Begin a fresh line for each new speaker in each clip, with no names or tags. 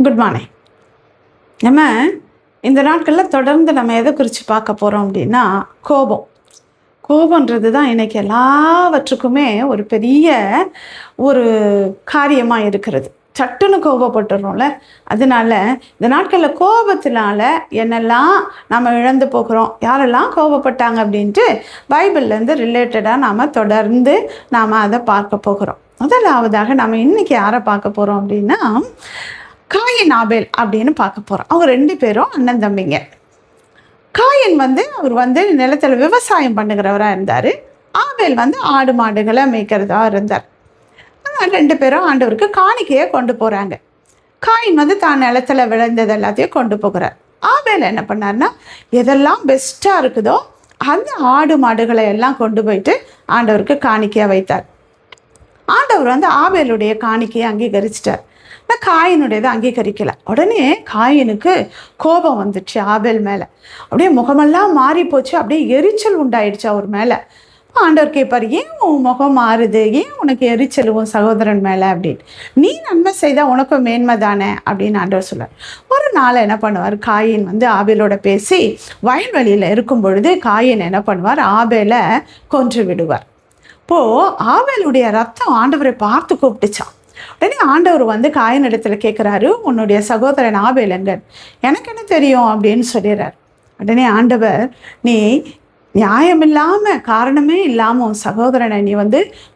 Good morning. நம்ம இந்த நாட்களில் தொடர்ந்து நம்ம எதை குறித்து பார்க்க போகிறோம் அப்படின்னா கோபன்றது தான் இன்றைக்கி எல்லாவற்றுக்குமே ஒரு பெரிய ஒரு காரியமாக இருக்கிறது. சட்டுன்னு கோபப்பட்டுறோம்ல. அதனால இந்த நாட்களில் கோபத்தினால என்னெல்லாம் நம்ம இழந்து போகிறோம், யாரெல்லாம் கோபப்பட்டாங்க அப்படின்ட்டு பைபிள்லேருந்து ரிலேட்டடாக நாம் தொடர்ந்து நாம் அதை பார்க்க போகிறோம். முதலாவதாக நம்ம இன்றைக்கி யாரை பார்க்க போகிறோம் அப்படின்னா காயின் ஆபேல் அப்படின்னு பார்க்க போகிறோம். அவங்க 2 பேரும் அண்ணன் தம்பிங்க. காயின் அவர் நிலத்தில் விவசாயம் பண்ணுகிறவராக இருந்தார். ஆபேல் ஆடு மாடுகளை மேய்க்கிறதா இருந்தார். 2 பேரும் ஆண்டவருக்கு காணிக்கையை கொண்டு போகிறாங்க. காயின் தான் நிலத்தில் விளைந்தது எல்லாத்தையும் கொண்டு போகிறார். ஆபேல் என்ன பண்ணார்னா, எதெல்லாம் பெஸ்ட்டாக இருக்குதோ அந்த ஆடு மாடுகளை எல்லாம் கொண்டு போயிட்டு ஆண்டவருக்கு காணிக்கையாக வைத்தார். ஆண்டவர் ஆபேலுடைய காணிக்கையை அங்கீகரிச்சிட்டார். காயினுடையதை அங்கீகரிக்கலை. உடனே காயினுக்கு கோபம் வந்துடுச்சு ஆபேல் மேலே. அப்படியே முகமெல்லாம் மாறி போச்சு. அப்படியே எரிச்சல் உண்டாயிடுச்சு அவர் மேலே. ஆண்டவர் கேட்பார், ஏன் உன் முகம் மாறுது, ஏன் உனக்கு எரிச்சல் உன் சகோதரன் மேலே அப்படின்னு. நீ நன்மை செய்தால் உனக்கும் மேன்மை தானே அப்படின்னு ஆண்டவர் சொல்றார். ஒரு நாள் என்ன பண்ணுவார், காயின் ஆபேலோட பேசி வயல்வெளியில் இருக்கும் பொழுது காயின் என்ன பண்ணுவார், ஆபேலை கொன்று விடுவார். இப்போது ஆபேலுடைய ரத்தம் ஆண்டவரை பார்த்து கூப்பிட்டுச்சான். உடனே ஆண்டவர் காயின் இடத்துல கேட்குறாரு, உன்னுடைய சகோதரன் ஆபேல் எங்க? எனக்கு என்ன தெரியும் அப்படின்னு சொல்லிடுறார். உடனே ஆண்டவர், நீ நியாயமில்லாமல் காரணமே இல்லாமல் உன் சகோதரனை நீ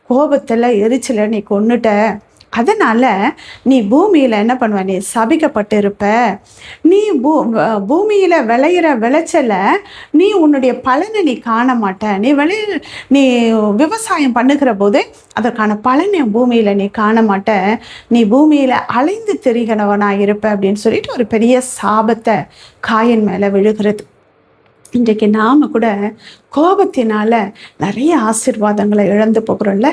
கோபத்தில் எரிச்சல நீ கொன்னுட்ட. அதனால் நீ பூமியில் என்ன பண்ணுவ, நீ சபிக்கப்பட்டு இருப்ப. நீ பூமியில் விளையிற விளைச்சலை நீ உன்னுடைய பலனை நீ காண மாட்ட. நீ விவசாயம் பண்ணுகிற போது அதற்கான பலனை பூமியில் நீ காண மாட்ட. நீ பூமியில் அலைந்து திரிகிறவனாக இருப்ப அப்படின்னு சொல்லிட்டு ஒரு பெரிய சாபத்தை காயின் மேலே விழுகிறது. இன்றைக்கு நாம் கூட கோபத்தினால நிறைய ஆசீர்வாதங்களை இழந்து போகிறோம்ல.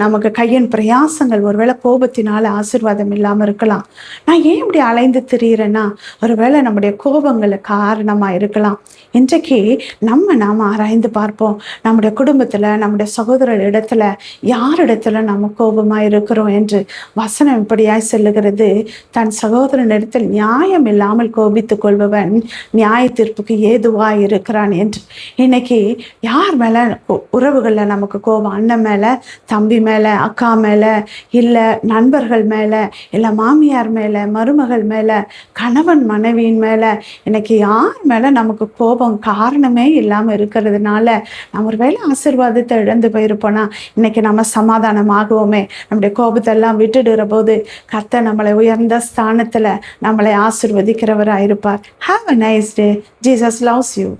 நமக்கு கையின் பிரயாசங்கள் ஒருவேளை கோபத்தினால ஆசீர்வாதம் இல்லாமல் இருக்கலாம். நான் ஏன் இப்படி அலைந்து திரியிறேன்னா ஒருவேளை நம்முடைய கோபங்களை காரணமாக இருக்கலாம். இன்றைக்கு நாம் ஆராய்ந்து பார்ப்போம். நம்முடைய குடும்பத்தில், நம்முடைய சகோதரர் இடத்துல, யாரிடத்துல நம்ம கோபமாக இருக்கிறோம் என்று வசனம் இப்படியாய் சொல்லுகிறது. தன் சகோதரன் இடத்தில் நியாயம் இல்லாமல் கோபித்துக் கொள்பவன் நியாய தீர்ப்புக்கு ஏதுவாக இருக்கிறான் என்று. இன்னைக்கு யார் மேலே உறவுகளில் நமக்கு கோபம், அண்ணன் மேலே, தம்பி மேலே, அக்கா மேலே, இல்லை நண்பர்கள் மேலே, இல்லை மாமியார் மேலே, மருமகள் மேலே, கணவன் மனைவியின் மேலே, இன்னைக்கு யார் மேலே நமக்கு கோபம் காரணமே இல்லாமல் இருக்கிறதுனால நம்ம ஒரு வேளை ஆசீர்வாதத்தை இழந்து போயிருப்போனா இன்னைக்கு நம்ம சமாதானமாகுவோமே. நம்முடைய கோபத்தெல்லாம் விட்டுடுற போது கர்த்தர் நம்மளை உயர்ந்த ஸ்தானத்தில் நம்மளை ஆசீர்வதிக்கிறவராக இருப்பார். Have a nice day. Jesus loves you.